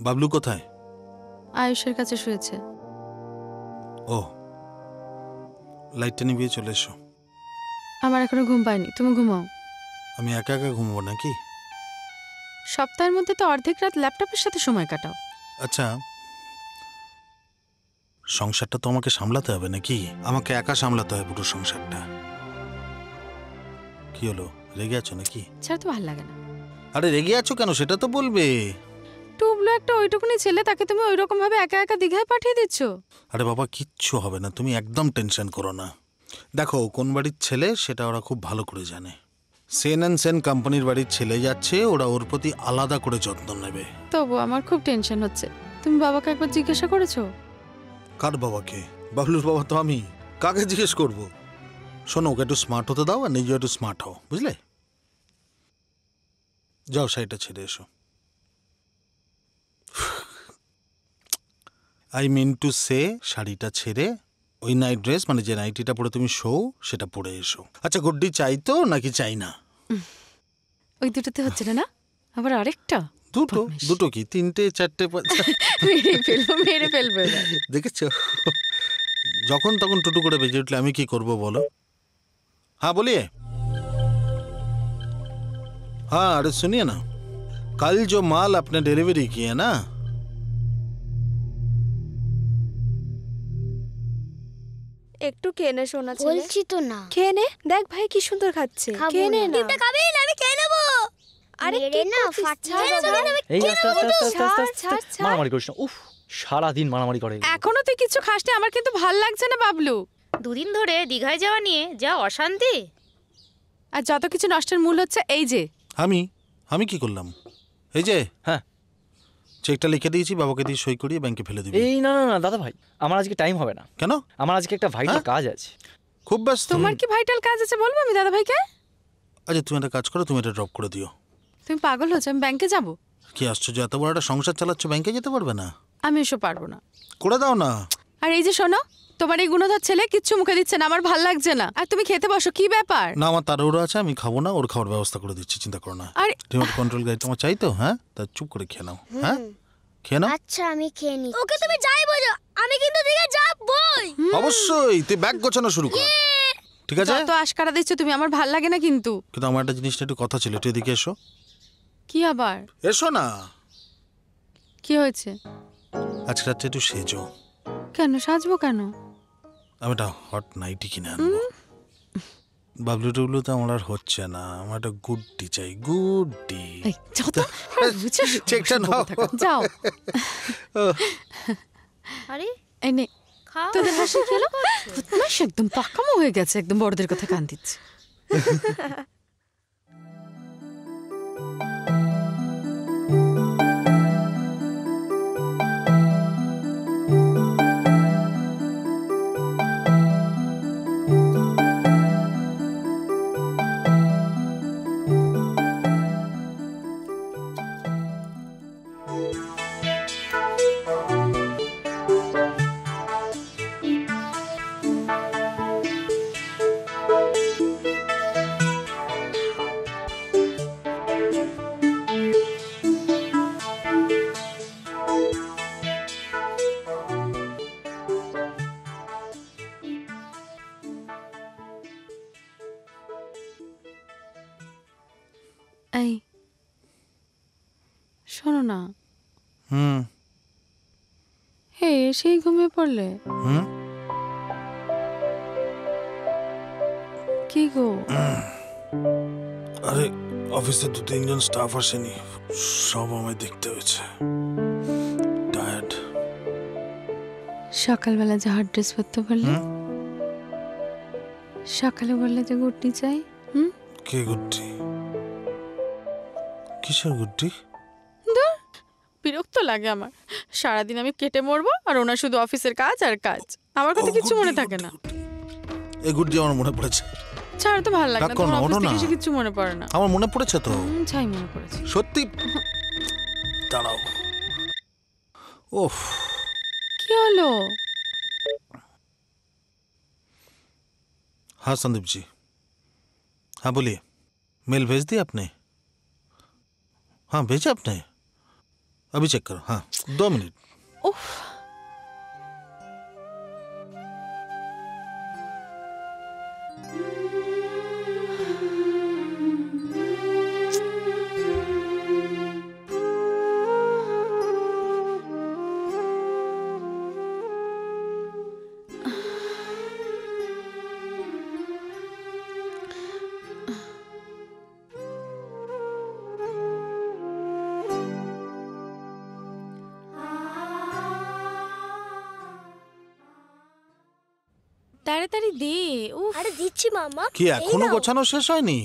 বাবলু কোথায়? আয়ুষের কাছে শুয়েছে। ও, লাইটটা নিভিয়ে চলে এসো। আমার এখনো ঘুম পায়নি, তুমি ঘুমাও। আমি একা একা ঘুমাবো নাকি? সপ্তাহের মধ্যে তো অর্ধেক রাত ল্যাপটপের সাথে সময় কাটাও। আচ্ছা, সংসারটা তো আমাকে সামলাতে হবে নাকি? আমাকে একা সামলাতে হয় পুরো সংসারটা। কি হলো, রেগে আছো নাকি? ছাড়া তো ভালো লাগে না। আরে রেগে আছো কেন সেটা তো বলবে। টুবলু একটা ওইটুকুনি ছেলে, তাকে তুমি ওইরকম ভাবে একা একা দীঘায় পাঠিয়ে দিচ্ছ। আরে বাবা, কিচ্ছু হবে না, তুমি একদম টেনশন করো না। দেখো, কোন বাড়ির ছেলে সেটা ওরা খুব ভালো করে জানে। সেন অ্যান্ড সেন কোম্পানির বাড়ির ছেলে যাচ্ছে, ওরা ওর প্রতি আলাদা করে যত্ন নেবে। তবু আমার খুব টেনশন হচ্ছে। তুমি বাবাকে একবার জিজ্ঞাসা করেছো? কার বাবাকে? বাবলুর বাবা তো আমি, কাকে জিজ্ঞেস করব? শোনো, ওকে একটু স্মার্ট হতে দাও আর নিজে একটু স্মার্ট হও, বুঝলে? যাও, শাড়িটা ছেড়ে এসো। আই মিন টু সে, শাড়িটা ছেড়ে ওই নাইট ড্রেস, মানে যে নাইটিটা পরে তুমি শো, সেটা পরে এসো। আচ্ছা, গুড্ডি চাই তো নাকি চাই না? ওই দুটোতে হচ্ছে না? আবার আরেকটা? দুটো? দুটো কি, তিনটে, চারটে, মেরে ফেলবে। দেখেছো, যখন তখন টুটু করে বেজে উঠলে আমি কি করব বলো? हाँ बोलिए। हाँ, अरे सुनिए ना, कल जो माल आपने डिलीवरी की है ना, একটু খেয়ে নে সোনা ছেলে। বলছি তো না। খেয়ে নে, দেখ ভাই কি সুন্দর খাচ্ছে। খাবো খেয়ে নে না। না। দিতে খাবি না, আমি খেয়ে নেব। আরে মেরে কি না, করছিস? ফাটিয়ে ছাড়, দেবো। ছাড়, এই আস্তে আস্তে আস্তে আস্তে ছাড়, আস্তে ছাড়, ছাড়। মারামারি করিস না। উফ, সারাদিন মারামারি করে। এখনো তুই কিছু খাসনি, আমার কিন্তু ভাল লাগছে না বাবলু। দুদিন ধরে দীঘায় যাওয়া নিয়ে যা অশান্তি। আর যত কিছু নষ্টের মূল হচ্ছে এই যে। আমি কি করলাম? এই যে, হ্যাঁ, চেকটা লিখে দিয়েছি, বাবাকে দিয়ে সই করিয়ে ব্যাংকে ফেলে দিবি। এই না না না দাদা ভাই, আমার আজকে টাইম হবে না। কেন? আমার আজকে একটা ভাইটাল হ্যাঁ? কাজ আছে। খুব ব্যস্ত? তোমার কি ভাইটাল কাজ আছে বলবো আমি দাদা ভাইকে? আচ্ছা, তুমি একটা কাজ করো, তুমি এটা ড্রপ করে দিও। তুমি পাগল হচ্ছে? আমি ব্যাংকে যাব? কি আশ্চর্য, এত বড় একটা সংসার চালাচ্ছ, ব্যাংকে যেতে পারবে না? আমি এসব পারবো না। করে দাও না। আর এই যে শোনো, তোমার এই গুণধর ছেলে কিচ্ছু মুখে দিচ্ছে না, আমার ভাল লাগছে না। আর তুমি খেতে বসো, কি ব্যাপার? না, আমার তাড়াহুড়ো আছে, আমি খাবো না, ওর খাওয়ার ব্যবস্থা করে দিচ্ছি, চিন্তা করো না। আরে রিমোট কন্ট্রোল গাড়ি তোমার চাই তো? হ্যাঁ, তা চুপ করে খেয়ে নাও। হ্যাঁ, খেয়ে নাও। আচ্ছা, আমি খেয়ে নি। ওকে তুমি যাই বলো, আমি কিন্তু দিকে যাবই। অবশ্যই, তুই ব্যাগ গোছানো শুরু কর, ঠিক আছে? যত আশকারা দিচ্ছ তুমি, আমার ভাল লাগে না কিন্তু। কিন্তু আমার একটা জিনিস নিয়ে একটু কথা ছিল, একটু এদিকে এসো। কি আবার? এসো না। কি হয়েছে? আজকে রাত্রে একটু সেজো। কেন সাজবো কেন? আমি একটা হট নাইটি কিনে আনবো। বাবলু টুবলু তো আমার আর হচ্ছে না, আমার একটা গুড্ডি চাই, গুড্ডি। এই, যাও তো। বুঝছো? চেকটা নাও। যাও। আরে এই নে, খাও। তোদের হাসি খেলো। বদমাশ, একদম পাকামো হয়ে গেছে, একদম বড়দের কথা কান দিচ্ছে। এই শোনো না, হুম হে সেই ঘুমিয়ে পড়লে? হুম কি গো? আরে, অফিসে 2-3 জন স্টাফ আসেনি, সব আমায় দেখতে হয়েছে। টায়ার্ড। সকালবেলা যে হট ড্রেস পরতে বললে, সকালে বললে যে গুড্ডি চাই। কে গুড্ডি? কিসের গুড্ডি? বিরক্ত লাগে আমার, সারাদিন আমি কেটে মরবো আর ওনার শুধু অফিসের কাজ আর কাজ, আমার কথা কিছু মনে থাকে না। এই গুড্ডি আমার মনে পড়েছে। ছাড় তো, ভালো লাগে না, রাগ করো না, তোমার অফিস ওঠো থেকে না। এসে কিছু মনে পড়ে না। আমার মনে পড়েছে তো, ছাই মনে পড়েছে। সত্যি। দাঁড়াও। ওফ, কি হলো? हाँ संदीप जी, हाँ बोलिए। मेल भेज दिया आपने? हाँ भेजा आपने? अभी चेक करो, हाँ 2 मिनट। উফ, তাড়াতাড়ি দে। উফ, আরে দিচ্ছি মাম্মা। কি এখনো গোছানো শেষ হয়নি?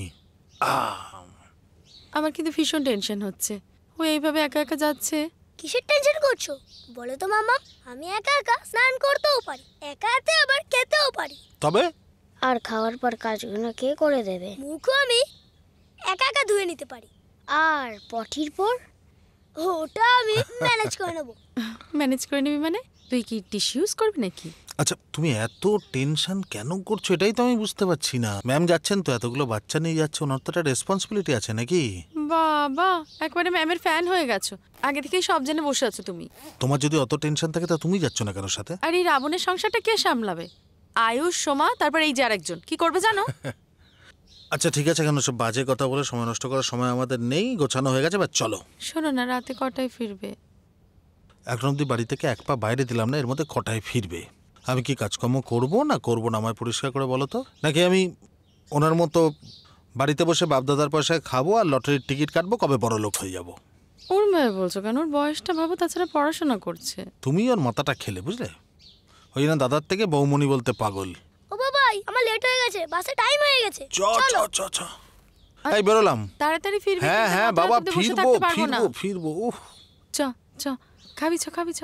আমার কিন্তু ভীষণ টেনশন হচ্ছে। ও এইভাবে একা একা যাচ্ছে। কিসের টেনশন করছো বলো তো মাম্মা? আমি একা একা স্নান করতেও পারি, একা হাতে আবার খেতেও পারি। তবে আর খাওয়ার পর কাজগুলো কে করে দেবে? মুখও আমি একা একা ধুয়ে নিতে পারি। আর পটির পর? ওটা আমি ম্যানেজ করে নেবো। ম্যানেজ করে নিবি মানে? তুই কি টিস্যু ইউজ করবি নাকি? আচ্ছা তুমি এত টেনশন কেন করছো এটাই তো আমি বুঝতে পারছি না। ম্যাম যাচ্ছেন তো, এতগুলো বাচ্চা নিয়ে যাচ্ছে, ওনার তো একটা রেসপন্সিবিলিটি আছে নাকি? বাবা, একবারে ম্যামের ফ্যান হয়ে গেছো। আগে থেকেই সব জেনে বসে আছো তুমি। তোমার যদি অত টেনশন থাকে তা তুমি যাচ্ছ না কেন সাথে? আর এই রাবণের সংসারটা কে সামলাবে? আয়ুষ, সোমা, তারপর এই যে আরেকজন কি করবে জানো? আচ্ছা ঠিক আছে, কেন সব বাজে কথা বলে সময় নষ্ট করার সময় আমাদের নেই। গোছানো হয়ে গেছে, বা চলো। শোনো না, রাতে কটায় ফিরবে? এখন অব্দি বাড়ি থেকে এক পা বাইরে দিলাম না, এর মধ্যে কটায় ফিরবে? আমি কি কাজকর্ম করব না করব না আমায় পরিষ্কার করে বলো তো? নাকি আমি ওনার মতো বাড়িতে বসে বাপদাদার পয়সায় খাবো আর লটারির টিকিট কাটবো, কবে বড় লোক হয়ে যাব? ওর মেয়ে বলছো কেন? ওর বয়সটা ভাবো, তাছাড়া পড়াশোনা করছে। তুমি ওর মাথাটা খেলে, বুঝলে? ওই না দাদার থেকে বৌমনি বলতে পাগল। ও বাবাই, আমার লেট হয়ে গেছে, বাসে টাইম হয়ে গেছে। চ চ চ চ এই বেরোলাম। তাড়াতাড়ি ফিরবে। হ্যাঁ কিন্তু হ্যাঁ রাত বাবা, অবধি বসে ফিরবো থাকতে পারবো না। ফিরবো ফিরবো। উফ, চ চ, খাবি চ, খাবি চ।